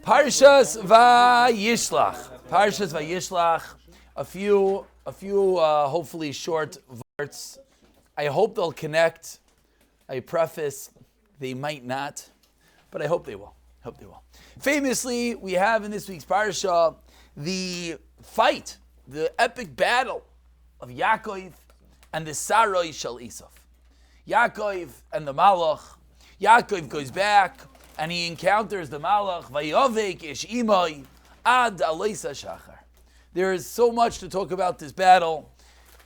Parshas Vayishlach. Parshas Vayishlach. A few, hopefully short words. I hope they'll connect. I preface, they might not, but I hope they will. Famously, we have in this week's parsha the fight, the epic battle of Yaakov and the Saroi Shel Esav. Yaakov and the Malach. Yaakov goes back and he encounters the Malach. Vayovek ish imai ad aleisa shachar. There is so much to talk about this battle.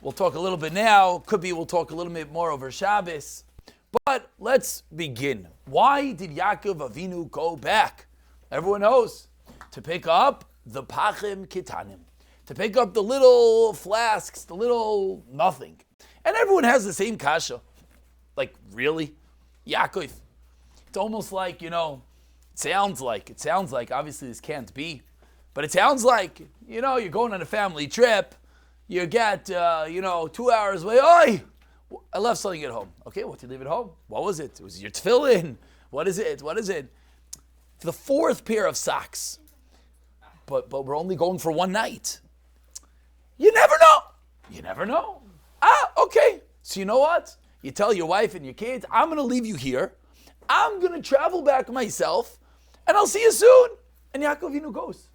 We'll talk a little bit now. Could be we'll talk a little bit more over Shabbos. But let's begin. Why did Yaakov Avinu go back? Everyone knows. To pick up the pachim kitanim. To pick up the little flasks, the little nothing. And everyone has the same kasha. Like, really? Yaakov. It's almost like, it sounds like, obviously this can't be, but it sounds like, you're going on a family trip, you get, 2 hours away, oi, I left something at home. Okay, what did you leave at home? What was it? It was your tefillin. What is it? The fourth pair of socks. But we're only going for one night. You never know. Okay. So you know what? You tell your wife and your kids, I'm going to leave you here. I'm going to travel back myself, and I'll see you soon. And Yaakov Avinu goes.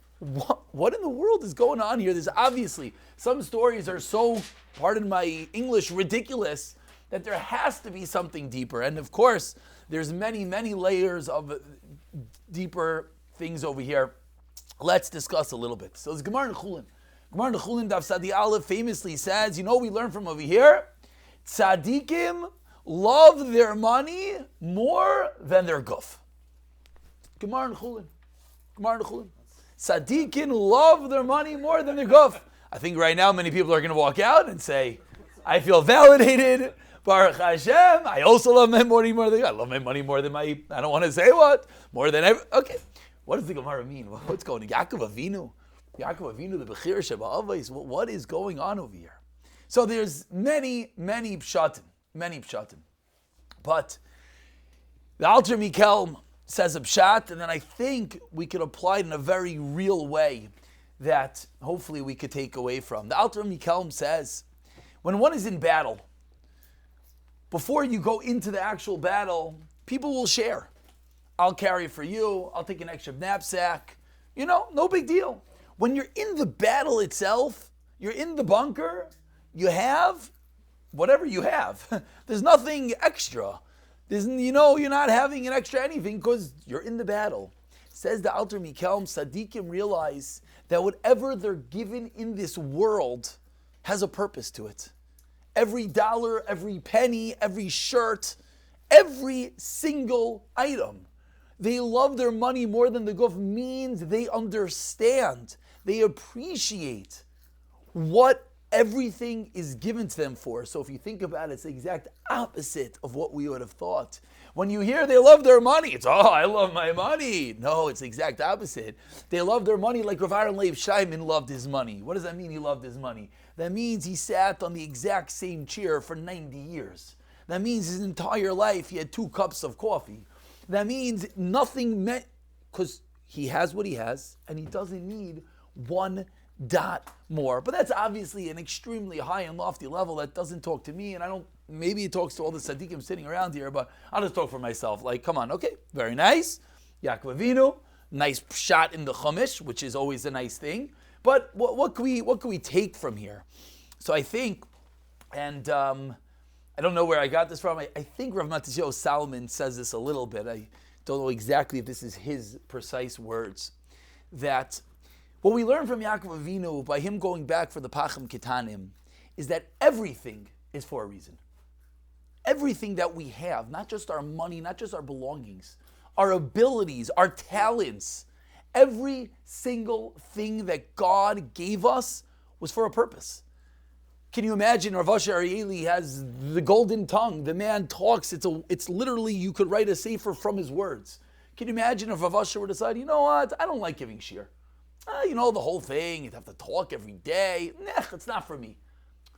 What in the world is going on here? There's obviously, some stories are so, pardon my English, ridiculous, that there has to be something deeper. And of course, there's many, many layers of deeper things over here. Let's discuss a little bit. So it's Gemara in Chulin. Gemara in Chulin, Daf Sadi Aleph famously says, we learn from over here, tzadikim love their money more than their guf. Gemara in Chulin. Tzadikim love their money more than their guf. I think right now many people are going to walk out and say, I feel validated. Baruch Hashem. I also love my money more than I love my money more than I don't want to say what. More than ever. Okay. What does the Gemara mean? What's going on? Yaakov Avinu, the Bechir Sheba Avos. What is going on over here? So there's many pshatim. But the Alter Mikel says a pshat, and then I think we could apply it in a very real way that hopefully we could take away from. The Alter Mikel says, when one is in battle, before you go into the actual battle, people will share. I'll carry for you, I'll take an extra knapsack, no big deal. When you're in the battle itself, you're in the bunker, you have whatever you have. There's nothing extra. You're not having an extra anything because you're in the battle. Says the Alter Mikel, Tzadikim realize that whatever they're given in this world has a purpose to it. Every dollar, every penny, every shirt, every single item. They love their money more than the guf means they understand. They appreciate what everything is given to them for. So if you think about it, it's the exact opposite of what we would have thought. When you hear they love their money, it's, I love my money. No, it's the exact opposite. They love their money like Rav Aaron Leib Shaiman loved his money. What does that mean, he loved his money? That means he sat on the exact same chair for 90 years. That means his entire life he had 2 cups of coffee. That means nothing meant, because he has what he has, and he doesn't need one dot more. But that's obviously an extremely high and lofty level that doesn't talk to me, and maybe it talks to all the tzaddikim sitting around here, but I'll just talk for myself. Like, come on, okay, very nice. Yaakov Avinu, nice shot in the Chumash, which is always a nice thing. But what can we take from here? So I think, and I don't know where I got this from. I think Rav Matisyahu Salomon says this a little bit. I don't know exactly if this is his precise words. That what we learn from Yaakov Avinu by him going back for the Pachim Kitanim is that everything is for a reason. Everything that we have, not just our money, not just our belongings, our abilities, our talents, every single thing that God gave us was for a purpose. Can you imagine Rav Asher Arieli has the golden tongue? The man talks, it's literally, you could write a sefer from his words. Can you imagine if Rav Asher would decide, you know what, I don't like giving shir. The whole thing, you'd have to talk every day. It's not for me.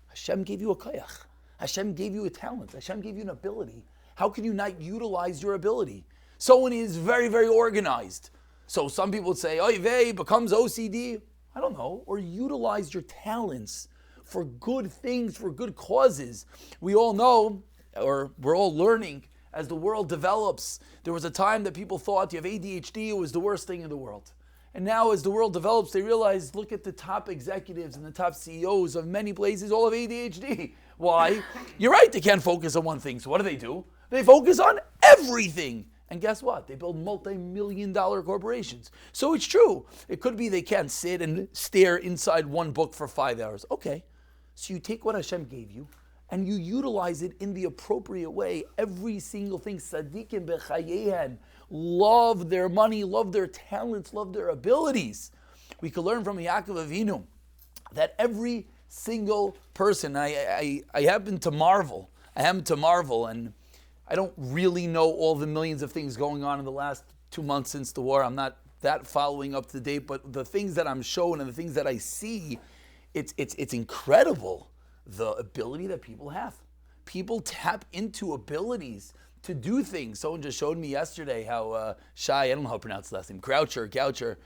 Hashem gave you a koyach. Hashem gave you a talent. Hashem gave you an ability. How can you not utilize your ability? Someone is very, very organized. So some people would say, oy vey, becomes OCD. I don't know. Or utilize your talents for good things, for good causes. We all know, or we're all learning, as the world develops, there was a time that people thought you have ADHD, it was the worst thing in the world. And now as the world develops, they realize, look at the top executives and the top CEOs of many places, all have ADHD. Why? You're right, they can't focus on one thing. So what do? They focus on everything. And guess what? They build multi-million-dollar corporations. So it's true. It could be they can't sit and stare inside one book for 5 hours. Okay. So you take what Hashem gave you and you utilize it in the appropriate way. Every single thing. Tzadikim b'chayeihen. Love their money, love their talents, love their abilities. We could learn from Yaakov Avinu that every single person, I happen to marvel, and I don't really know all the millions of things going on in the last 2 months since the war. I'm not that following up to date, but the things that I'm shown and the things that I see, it's incredible, the ability that people have. People tap into abilities to do things. Someone just showed me yesterday how Shai, I don't know how to pronounce the last name, Groucher, Groucher,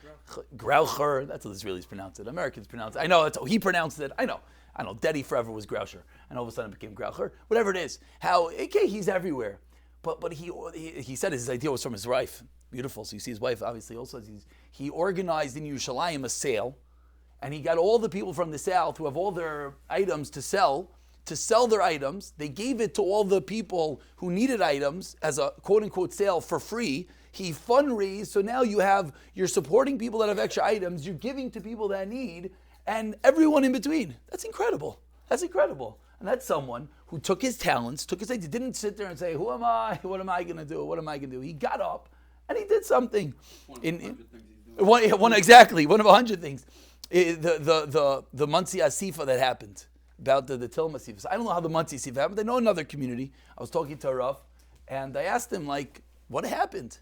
that's how the Israelis pronounce it. Americans pronounce it. I know that's how he pronounced it. I know. Deddy forever was Groucher, and all of a sudden it became Groucher. Whatever it is. How, okay, he's everywhere. But he said his idea was from his wife. Beautiful. So you see his wife obviously also, he organized in Yerushalayim a sale, and he got all the people from the south who have all their items to sell their items. They gave it to all the people who needed items as a quote-unquote sale for free. He fundraised, so now you're supporting people that have extra items, you're giving to people that need, and everyone in between. That's incredible. And that's someone who took his talents, didn't sit there and say, who am I? What am I going to do? He got up and he did something. One of 100 things. The Monsey Asifa that happened. About the Tilma Asifa. So I don't know how the Monsey Asifa happened. I know another community. I was talking to a Rav, and I asked him, what happened?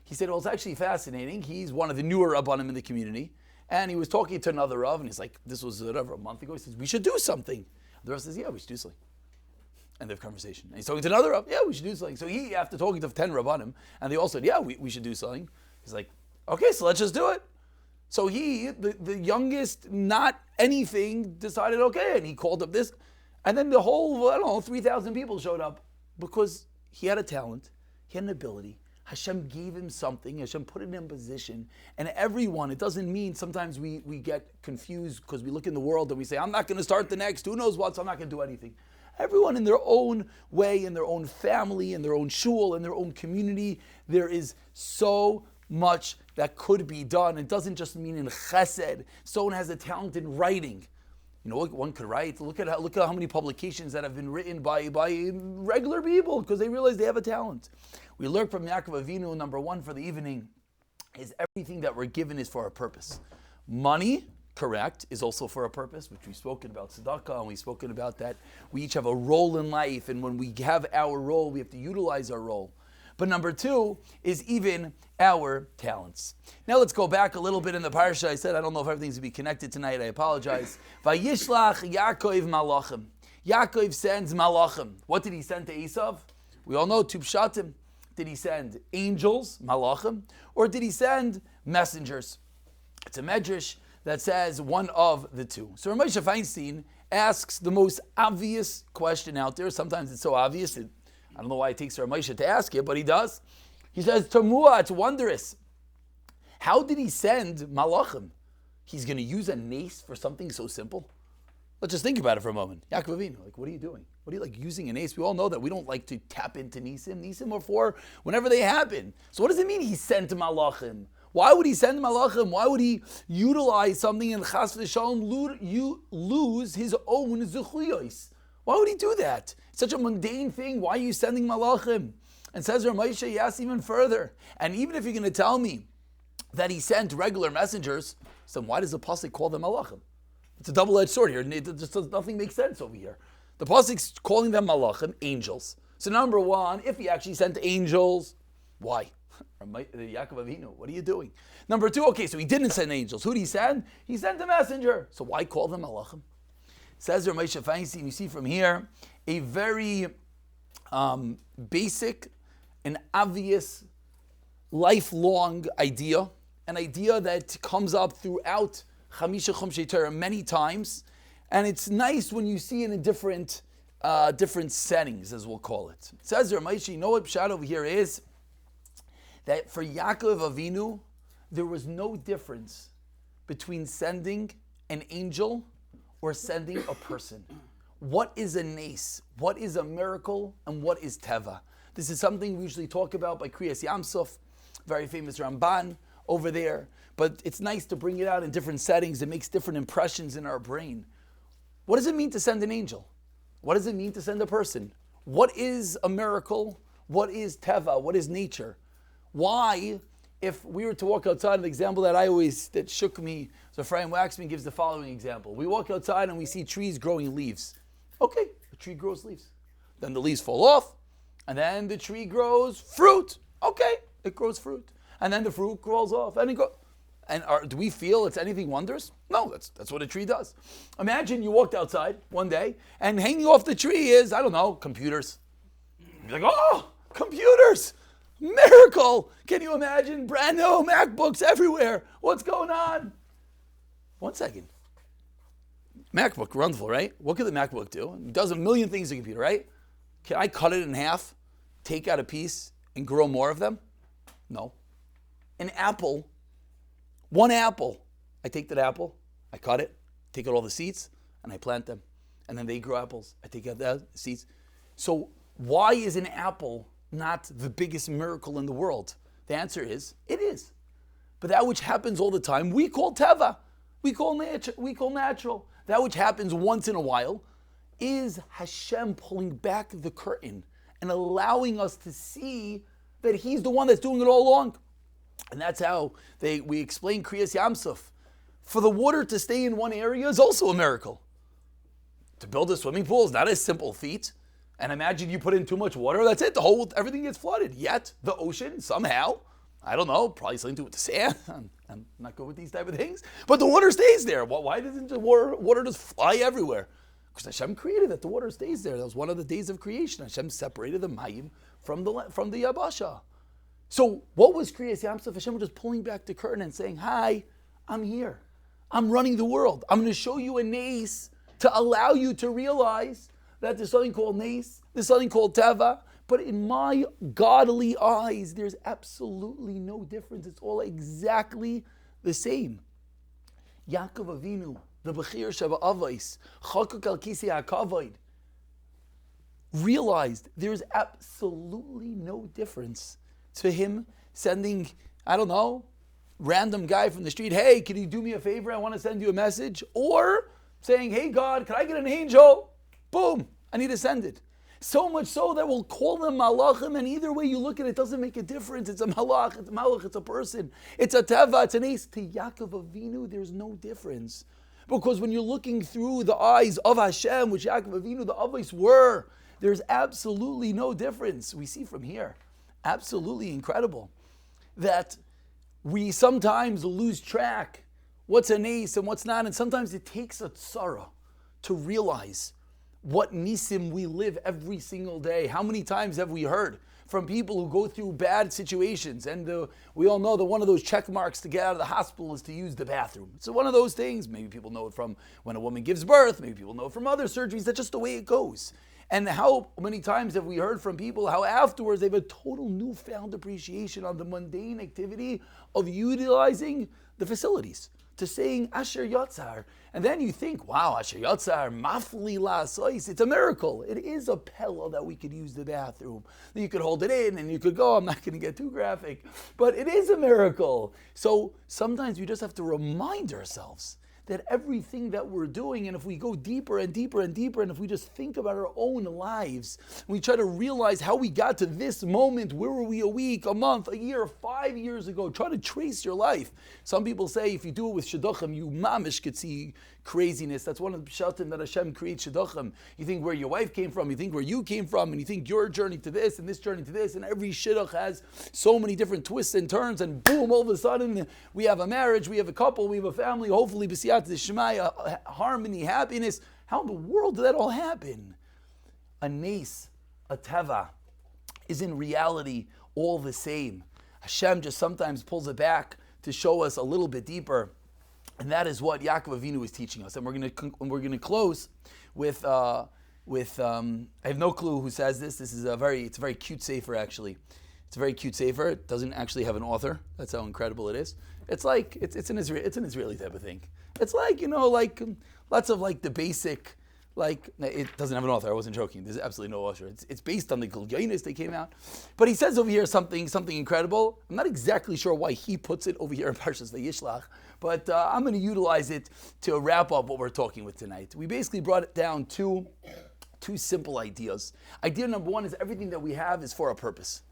He said, well, it's actually fascinating. He's one of the newer Rabbanim in the community, and he was talking to another Rav, and he's like, this was whatever, a month ago. He says, we should do something. The Rav says, yeah, we should do something. End of conversation. And he's talking to another Rav, yeah, we should do something. So he, after talking to 10 Rabbanim, and they all said, yeah, we should do something. He's like, okay, so let's just do it. So he, the youngest, not anything, decided, okay, and he called up this. And then the whole, 3,000 people showed up because he had a talent, he had an ability. Hashem gave him something, Hashem put him in position. And everyone, it doesn't mean sometimes we get confused because we look in the world and we say, I'm not going to start the next, who knows what, so I'm not going to do anything. Everyone in their own way, in their own family, in their own shul, in their own community, there is so much that could be done. It doesn't just mean in chesed. Someone has a talent in writing. One could write. Look at how many publications that have been written by regular people because they realize they have a talent. We learn from Yaakov Avinu, number one for the evening, is everything that we're given is for a purpose. Money, correct, is also for a purpose, which we've spoken about tzedakah, and we've spoken about that. We each have a role in life, and when we have our role, we have to utilize our role. But number two is even our talents. Now let's go back a little bit in the parsha. I said I don't know if everything's going to be connected tonight. I apologize. Vayishlach Yaakov malachim. Yaakov sends malachim. What did he send to Esav? We all know, Tubshatim. Did he send angels, malachim, or did he send messengers? It's a medrash that says one of the two. So Ramosha Feinstein asks the most obvious question out there. Sometimes it's so obvious I don't know why it takes Rav Moshe to ask it, but he does. He says, Tamua, it's wondrous. How did he send malachim? He's going to use a nace for something so simple? Let's just think about it for a moment. Yaakov Avinu, what are you doing? What are you using an ace? We all know that we don't like to tap into nisim. Nisim are for whenever they happen. So what does it mean he sent malachim? Why would he send malachim? Why would he utilize something in chas v'shalom, lose his own zechuyos? Why would he do that? It's such a mundane thing. Why are you sending malachim? And says Rav Moshe, he asks even further. And even if you're going to tell me that he sent regular messengers, so why does the pasuk call them malachim? It's a double-edged sword here. Nothing makes sense over here. The pasuk's calling them malachim, angels. So number one, if he actually sent angels, why? Yaakov Avinu, what are you doing? Number two, okay, so he didn't send angels. Who did he send? He sent a messenger. So why call them malachim? Says Rav Moshe Feinstein, you see from here, a very basic and obvious lifelong idea an idea that comes up throughout Chamisha Chumshei Torah many times, and it's nice when you see it in different settings, as we'll call it. It says there, Maishi, you know what Pshat over here is? That for Yaakov Avinu, there was no difference between sending an angel or sending a person. What is a nes? What is a miracle? And what is teva? This is something we usually talk about by Kriyas Yamsuf, very famous Ramban over there. But it's nice to bring it out in different settings. It makes different impressions in our brain. What does it mean to send an angel? What does it mean to send a person? What is a miracle? What is teva? What is nature? Why, if we were to walk outside, an example that shook me, so Ephraim Waxman gives the following example. We walk outside and we see trees growing leaves. Okay, a tree grows leaves. Then the leaves fall off, and then the tree grows fruit. Okay, it grows fruit. And then the fruit grows off, and it goes. And do we feel it's anything wondrous? No, that's what a tree does. Imagine you walked outside one day, and hanging off the tree is, I don't know, computers. You're like, oh, computers! Miracle! Can you imagine? Brand new MacBooks everywhere. What's going on? 1 second. MacBook, wonderful, right? What could the MacBook do? It does a million things in a computer, right? Can I cut it in half, take out a piece, and grow more of them? No. An apple, one apple. I take that apple, I cut it, take out all the seeds, and I plant them. And then they grow apples. I take out the seeds. So why is an apple not the biggest miracle in the world? The answer is, it is. But that which happens all the time, we call teva. We call natural. That which happens once in a while is Hashem pulling back the curtain and allowing us to see that He's the one that's doing it all along. And that's how we explain Kriyas Yamsuf. For the water to stay in one area is also a miracle. To build a swimming pool is not a simple feat. And imagine you put in too much water, that's it, everything gets flooded. Yet, the ocean, somehow, I don't know, probably something to do with the sand. I'm not good with these type of things. But the water stays there. Why doesn't the water just fly everywhere? Because Hashem created it. The water stays there. That was one of the days of creation. Hashem separated the mayim from the yabasha. So what was Kriyas Yamsuf? Hashem was just pulling back the curtain and saying, hi, I'm here. I'm running the world. I'm going to show you a nes to allow you to realize that there's something called nes, there's something called teva, but in my godly eyes, there's absolutely no difference. It's all exactly the same. Yaakov Avinu, the Bechir Sheva Avos, Chakuk al Kisei HaKavod, realized there's absolutely no difference to him sending, I don't know, random guy from the street, hey, can you do me a favor? I want to send you a message. Or saying, hey God, can I get an angel? Boom, I need to send it. So much so that we'll call them malachim, and either way you look at it, it doesn't make a difference. It's a malach, it's a malach, it's a person. It's a teva, it's an ace. To Yaakov Avinu, there's no difference. Because when you're looking through the eyes of Hashem, which Yaakov Avinu, the Avos were, there's absolutely no difference. We see from here, absolutely incredible, that we sometimes lose track what's an ace and what's not, and sometimes it takes a tzara to realize what nisim we live every single day. How many times have we heard from people who go through bad situations, and we all know that one of those check marks to get out of the hospital is to use the bathroom. It's one of those things. Maybe people know it from when a woman gives birth, maybe people know it from other surgeries. That's just the way it goes. And how many times have we heard from people how afterwards they have a total newfound appreciation on the mundane activity of utilizing the facilities, to saying Asher Yotzar. And then you think, wow, Asher Yotzar, Mafli La'asois, it's a miracle. It is a pella that we could use the bathroom. You could hold it in and you could go, I'm not going to get too graphic, but it is a miracle. So sometimes we just have to remind ourselves that everything that we're doing, and if we go deeper and deeper and deeper, and if we just think about our own lives, we try to realize how we got to this moment, where were we a week, a month, a year, 5 years ago, try to trace your life. Some people say if you do it with shidduchim, you mamish could see craziness. That's one of the pshatim that Hashem creates shidduchim. You think where your wife came from, you think where you came from, and you think your journey to this, and this journey to this, and every shidduch has so many different twists and turns, and boom, all of a sudden, we have a marriage, we have a couple, we have a family, hopefully, b'siyat d'shmaya, harmony, happiness. How in the world did that all happen? A nes, a teva, is in reality all the same. Hashem just sometimes pulls it back to show us a little bit deeper, and that is what Yaakov Avinu is teaching us. And we're going to close with I have no clue who says this. It's a very cute sefer actually. It's a very cute sefer. It doesn't actually have an author. That's how incredible it is. It's like it's an Israeli type of thing. It's like lots of like the basic. Like, it doesn't have an author. I wasn't joking. There's absolutely no author. It's based on the Gilganis that came out. But he says over here something incredible. I'm not exactly sure why he puts it over here in Parshas Vayishlach, but I'm going to utilize it to wrap up what we're talking with tonight. We basically brought it down to two simple ideas. Idea number one is everything that we have is for a purpose.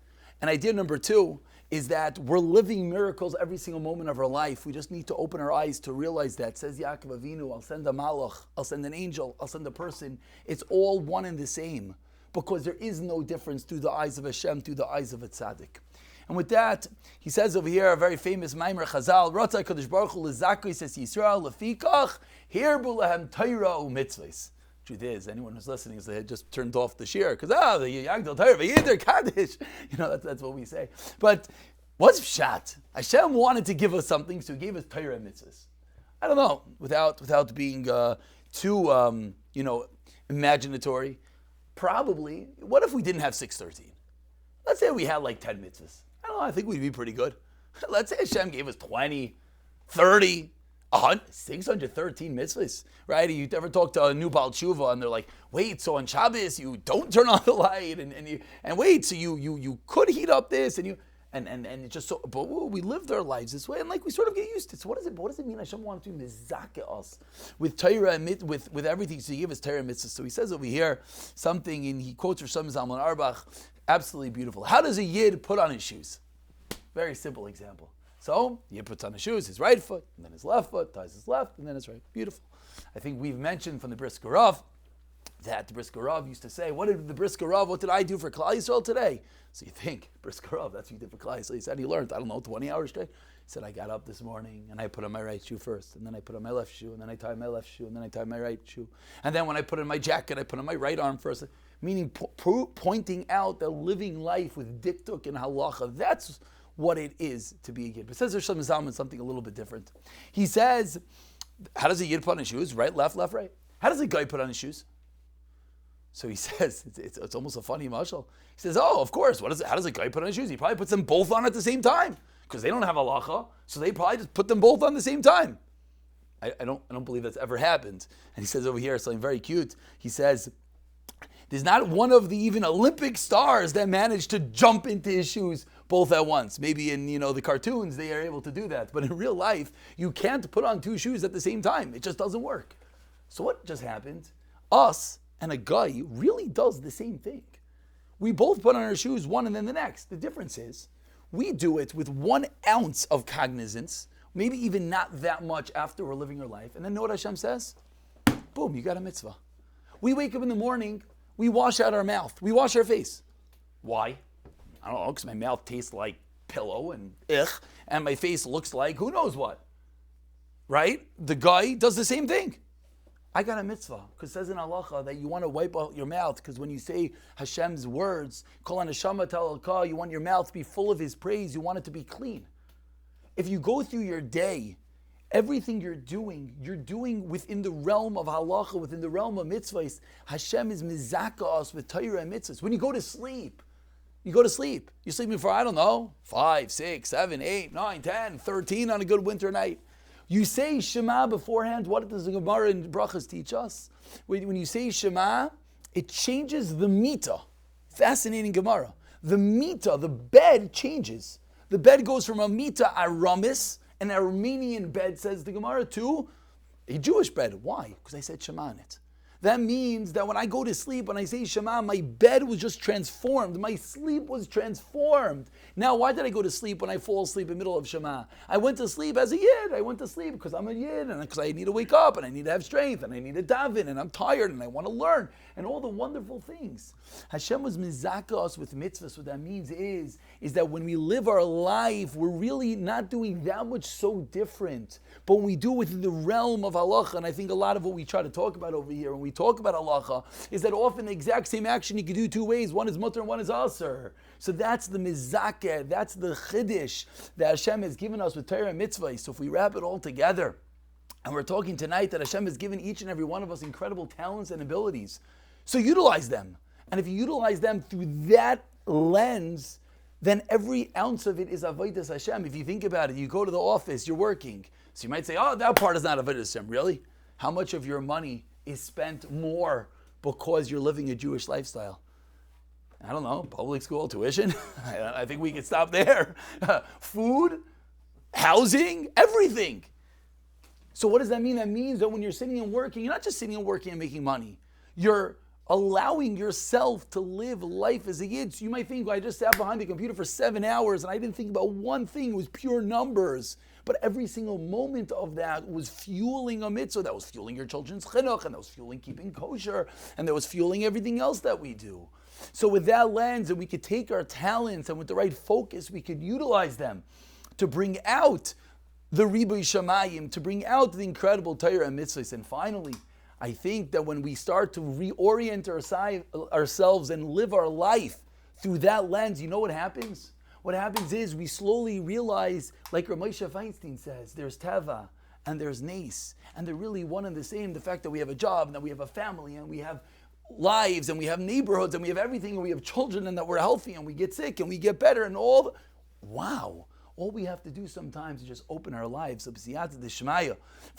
And idea number two is that we're living miracles every single moment of our life. We just need to open our eyes to realize that. Says Yaakov Avinu, I'll send a malach, I'll send an angel, I'll send a person. It's all one and the same. Because there is no difference through the eyes of Hashem, through the eyes of a tzaddik. And with that, he says over here, a very famous Maimer Chazal, Ratzah Kadosh Baruch Hu l'zakos es Yisrael lefikach hirbu lahem Torah u'mitzvos. Truth is, anyone who's listening is they had just turned off the shir because the Yagdal Torah V'yidir Kaddish. That's what we say. But what's pshat? Hashem wanted to give us something, so He gave us Torah and mitzvahs. I don't know, without being too imaginatory. Probably. What if we didn't have 613? Let's say we had like 10 mitzvahs. I don't know. I think we'd be pretty good. Let's say Hashem gave us 20, 30. 613 mitzvahs, right? You ever talk to a new Baal Tshuva and they're like, wait, so on Shabbos you don't turn on the light and wait, so you could heat up this and it's just so, but we lived our lives this way and like we sort of get used to it. So what does it mean Hashem wanted to mizake us with Torah and with everything? So He gave us Torah and mitzvahs. So He says over here something, and he quotes Rosh Zalman Auerbach, absolutely beautiful. How does a Yid put on his shoes? Very simple example. So, he puts on his shoes, his right foot, and then his left foot, ties his left, and then his right. Beautiful. I think we've mentioned from the Brisker Rav that the Brisker Rav used to say, what did I do for Klal Yisrael today? So you think, Brisker Rav, that's what you did for Klal Yisrael. He said he learned, 20 hours straight. He said, I got up this morning, and I put on my right shoe first, and then I put on my left shoe, and then I tied my left shoe, and then I tied my right shoe. And then when I put on my jacket, I put on my right arm first. Meaning pointing out the living life with diktuk and halacha. That's what it is to be a Yid. But says Rosh Zalman something a little bit different. He says, how does a Yid put on his shoes? Right, left, right. How does a guy put on his shoes? So he says, it's almost a funny mashal. He says, of course, how does a guy put on his shoes? He probably puts them both on at the same time. Because they don't have halacha, so they probably just put them both on the same time. I don't believe that's ever happened. And he says over here something very cute. He says, there's not one of the even Olympic stars that managed to jump into his shoes both at once. Maybe in the cartoons they are able to do that, but in real life you can't put on two shoes at the same time. It just doesn't work. So what just happened? Us and a guy really does the same thing. We both put on our shoes one and then the next. The difference is we do it with 1 ounce of cognizance, maybe even not that much after we're living our life, and then know what Hashem says? Boom, you got a mitzvah. We wake up in the morning, we wash out our mouth, we wash our face. Why? I don't know, because my mouth tastes like pillow and and my face looks like who knows what. Right? The guy does the same thing. I got a mitzvah, because it says in halacha that you want to wipe out your mouth, because when you say Hashem's words, kol haneshama talka, you want your mouth to be full of His praise, you want it to be clean. If you go through your day, everything you're doing within the realm of halacha, within the realm of mitzvahs. Hashem is mizaka us with Torah and mitzvahs. When you go to sleep, you're sleeping for, 5, 6, 7, 8, 9, 10, 13 on a good winter night. You say Shema beforehand. What does the Gemara in Brachas teach us? When you say Shema, it changes the mita. Fascinating Gemara. The mita, the bed changes. The bed goes from a mita aramis, an Armenian bed, says the Gemara, to a Jewish bed. Why? Because I said Shema in it. That means that when I go to sleep, when I say Shema, my bed was just transformed. My sleep was transformed. Now, why did I go to sleep when I fall asleep in the middle of Shema? I went to sleep as a Yid. I went to sleep because I'm a Yid, and because I need to wake up, and I need to have strength, and I need to daven, and I'm tired, and I want to learn, and all the wonderful things. Hashem was mizaka us with mitzvahs. What that means is that when we live our life, we're really not doing that much so different. But when we do within the realm of halacha, and I think a lot of what we try to talk about over here, when we we talk about halacha is that often the exact same action you can do two ways. One is mutter and one is aser. So that's the mizakeh, that's the chiddush that Hashem has given us with Torah and mitzvah. So if we wrap it all together, and we're talking tonight that Hashem has given each and every one of us incredible talents and abilities. So utilize them. And if you utilize them through that lens, then every ounce of it is avodas Hashem. If you think about it, you go to the office, you're working. So you might say, oh, that part is not avodas Hashem. Really? How much of your money is spent more because you're living a Jewish lifestyle? I don't know, public school, tuition? I think we could stop there. Food, housing, everything. So what does that mean? That means that when you're sitting and working, you're not just sitting and working and making money. You're allowing yourself to live life as a yid. So you might think, well, I just sat behind the computer for 7 hours and I didn't think about one thing. It was pure numbers. But every single moment of that was fueling a mitzvah. That was fueling your children's chinuch, and that was fueling keeping kosher, and that was fueling everything else that we do. So with that lens, and we could take our talents, and with the right focus, we could utilize them to bring out the Riboy Shamayim, to bring out the incredible Torah and mitzvahs. And finally, I think that when we start to reorient ourselves and live our life through that lens, you know what happens? What happens is we slowly realize, like Rav Moshe Feinstein says, there's Teva and there's Nes, and they're really one and the same. The fact that we have a job and that we have a family and we have lives and we have neighborhoods and we have everything and we have children and that we're healthy and we get sick and we get better and all. Wow. All we have to do sometimes is just open our lives. If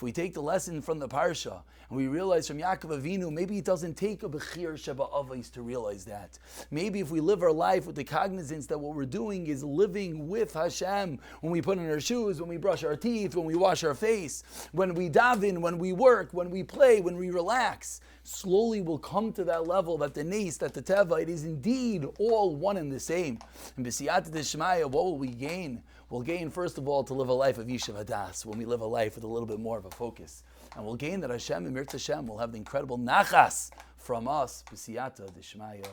we take the lesson from the Parsha and we realize from Yaakov Avinu, maybe it doesn't take a Bechir Sheba Avos to realize that. Maybe if we live our life with the cognizance that what we're doing is living with Hashem, when we put on our shoes, when we brush our teeth, when we wash our face, when we daven, when we work, when we play, when we relax, slowly we'll come to that level that the Nes, that the Teva, it is indeed all one and the same. And B'siyata D'Shmaya, what will we gain? We'll gain, first of all, to live a life of Yishuv Hadas, when we live a life with a little bit more of a focus. And we'll gain that Hashem and Mirz Hashem will have the incredible nachas from us, B'siyata D'Shmaya.